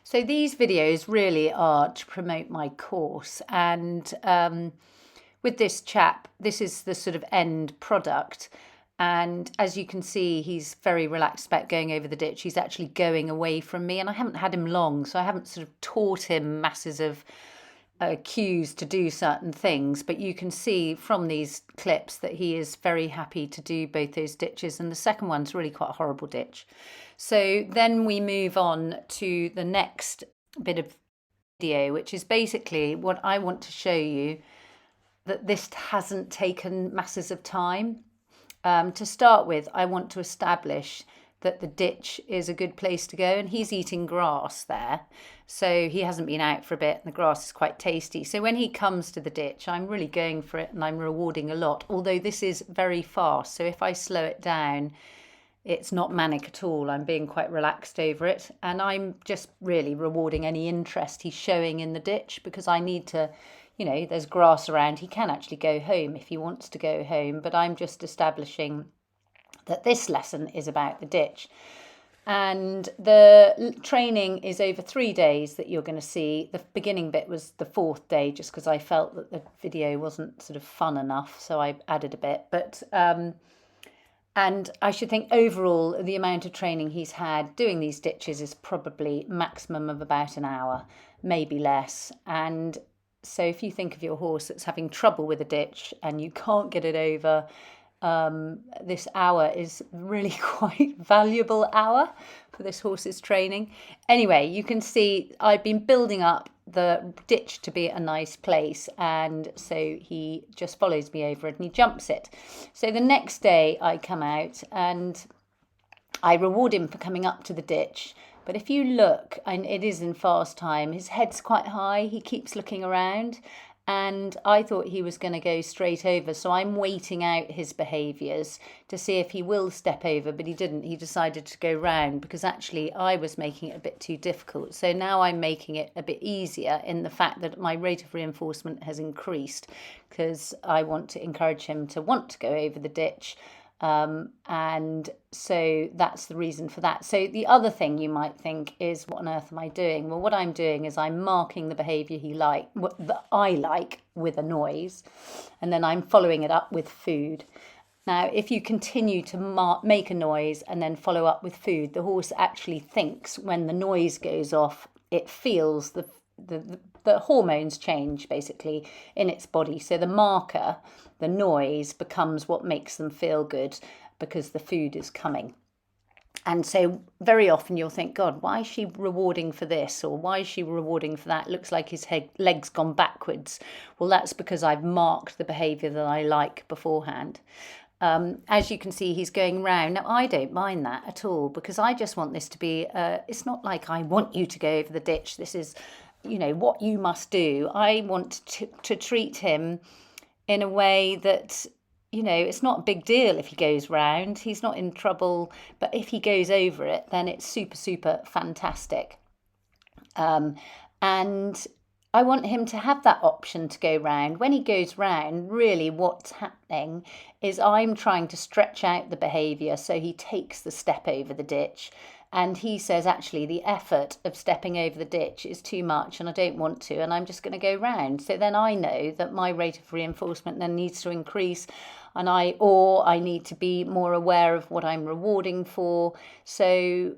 So these videos really are to promote my course, and with this chap, this is the sort of end product. And as you can see, he's very relaxed about going over the ditch. He's actually going away from me, and I haven't had him long, so I haven't sort of taught him masses of cues to do certain things. But you can see from these clips that he is very happy to do both those ditches, and the second one's really quite a horrible ditch. So then we move on to the next bit of video, which is basically what I want to show you, that this hasn't taken masses of time. To start with, I want to establish that the ditch is a good place to go, and he's eating grass there, so he hasn't been out for a bit, and the grass is quite tasty. So when he comes to the ditch, I'm really going for it, and I'm rewarding a lot, although this is very fast, so if I slow it down, it's not manic at all. I'm being quite relaxed over it, and I'm just really rewarding any interest he's showing in the ditch, because I need to, there's grass around. He can actually go home if he wants to go home, but I'm just establishing that this lesson is about the ditch. And the training is over 3 days that you're going to see. The beginning bit was the 4th day, just because I felt that the video wasn't sort of fun enough, so I added a bit. But and I should think overall the amount of training he's had doing these ditches is probably maximum of about an hour, maybe less. And so if you think of your horse that's having trouble with a ditch and you can't get it over, this hour is really quite valuable hour for this horse's training. Anyway, you can see I've been building up the ditch to be a nice place, and so he just follows me over it and he jumps it. So the next day I come out and I reward him for coming up to the ditch. But if you look, and it is in fast time, his head's quite high, he keeps looking around, and I thought he was going to go straight over, so I'm waiting out his behaviours to see if he will step over, but he didn't. He decided to go round, because actually I was making it a bit too difficult. So now I'm making it a bit easier in the fact that my rate of reinforcement has increased, because I want to encourage him to want to go over the ditch. And so that's the reason for that. So the other thing you might think is, what on earth am I doing? Well, what I'm doing is I'm marking the behaviour that I like with a noise, and then I'm following it up with food. Now, if you continue to make a noise and then follow up with food, the horse actually thinks when the noise goes off, it feels the hormones change basically in its body. So the marker, the noise, becomes what makes them feel good, because the food is coming. And so very often you'll think, God, why is she rewarding for this? Or why is she rewarding for that? It looks like his leg's gone backwards. Well, that's because I've marked the behaviour that I like beforehand. As you can see, he's going round. Now, I don't mind that at all, because I just want this to be, it's not like I want you to go over the ditch. This is, what you must do. I want to treat him in a way that, it's not a big deal if he goes round. He's not in trouble. But if he goes over it, then it's super, super fantastic. And I want him to have that option to go round. When he goes round, really what's happening is I'm trying to stretch out the behaviour so he takes the step over the ditch. And he says, actually, the effort of stepping over the ditch is too much and I don't want to, and I'm just going to go round. So then I know that my rate of reinforcement then needs to increase, and I need to be more aware of what I'm rewarding for. So,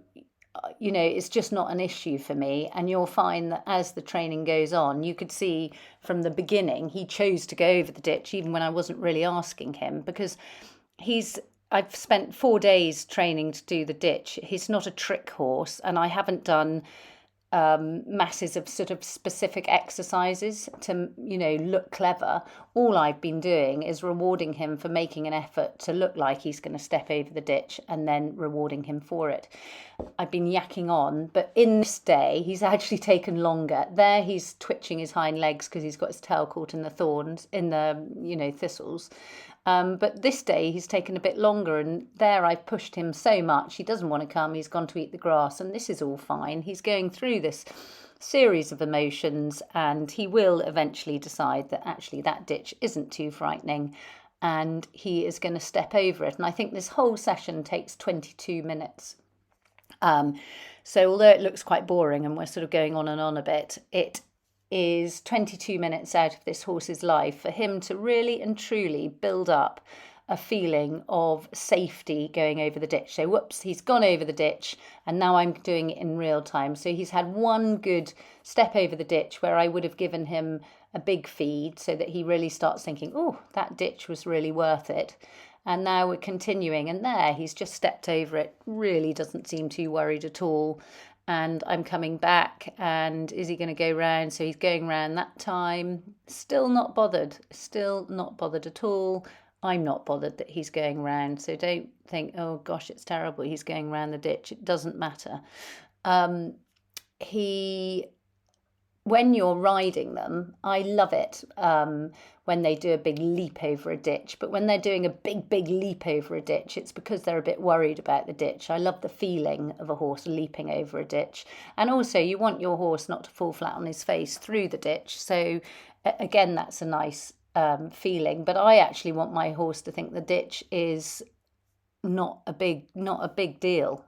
it's just not an issue for me. And you'll find that as the training goes on, you could see from the beginning, he chose to go over the ditch, even when I wasn't really asking him, because I've spent 4 days training to do the ditch. He's not a trick horse, and I haven't done masses of sort of specific exercises to, look clever. All I've been doing is rewarding him for making an effort to look like he's going to step over the ditch, and then rewarding him for it. I've been yakking on, but in this day, he's actually taken longer. There he's twitching his hind legs because he's got his tail caught in the thorns, in the, thistles. But this day he's taken a bit longer, and there I've pushed him so much. He doesn't want to come. He's gone to eat the grass, and this is all fine. He's going through this series of emotions, and he will eventually decide that actually that ditch isn't too frightening, and he is going to step over it. And I think this whole session takes 22 minutes. So although it looks quite boring and we're sort of going on and on a bit, it is 22 minutes out of this horse's life for him to really and truly build up a feeling of safety going over the ditch. So whoops, he's gone over the ditch and now I'm doing it in real time. So he's had one good step over the ditch where I would have given him a big feed so that he really starts thinking, oh, that ditch was really worth it. And now we're continuing, and there he's just stepped over it, really doesn't seem too worried at all. And I'm coming back, and is he going to go round? So he's going round that time, still not bothered at all. I'm not bothered that he's going round, so don't think, oh gosh, it's terrible, he's going round the ditch. It doesn't matter. When you're riding them, I love it when they do a big leap over a ditch. But when they're doing a big leap over a ditch, it's because they're a bit worried about the ditch. I love the feeling of a horse leaping over a ditch. And also, you want your horse not to fall flat on his face through the ditch. So again, that's a nice feeling. But I actually want my horse to think the ditch is not a big deal.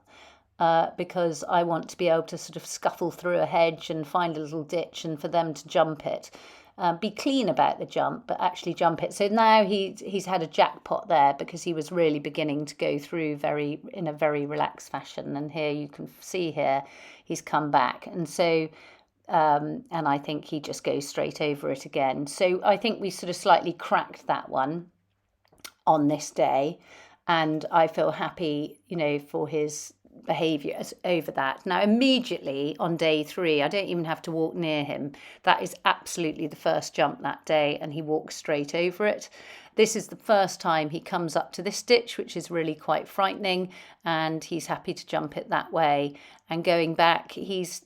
Because I want to be able to sort of scuffle through a hedge and find a little ditch and for them to jump it. Be clean about the jump, but actually jump it. So now he's had a jackpot there because he was really beginning to go through in a very relaxed fashion. And here you can see here he's come back. And so, and I think he just goes straight over it again. So I think we sort of slightly cracked that one on this day. And I feel happy, for his behaviour over that. Now, immediately on day 3, I don't even have to walk near him. That is absolutely the first jump that day, and he walks straight over it. This is the first time he comes up to this ditch, which is really quite frightening, and he's happy to jump it that way. And going back, he's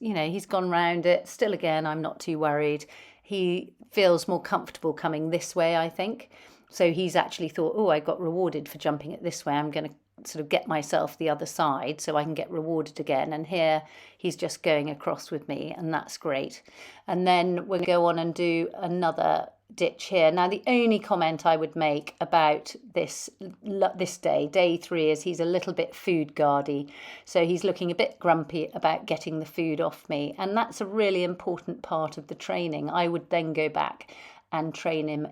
gone round it. Still, again, I'm not too worried. He feels more comfortable coming this way, I think. So he's actually thought, oh, I got rewarded for jumping it this way. I'm going to sort of get myself the other side so I can get rewarded again. And here he's just going across with me, and that's great. And then we'll go on and do another ditch here. Now, the only comment I would make about this day 3, is he's a little bit food guardy. So he's looking a bit grumpy about getting the food off me. And that's a really important part of the training. I would then go back and train him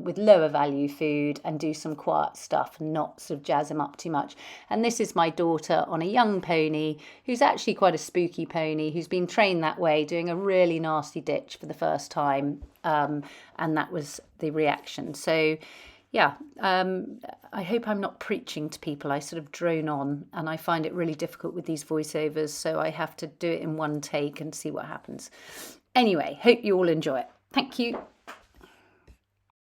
with lower value food and do some quiet stuff and not sort of jazz him up too much. And this is my daughter on a young pony who's actually quite a spooky pony, who's been trained that way, doing a really nasty ditch for the first time. And that was the reaction. So yeah, I hope I'm not preaching to people. I sort of drone on, and I find it really difficult with these voiceovers, so I have to do it in one take and see what happens. Anyway, hope you all enjoy it. Thank you.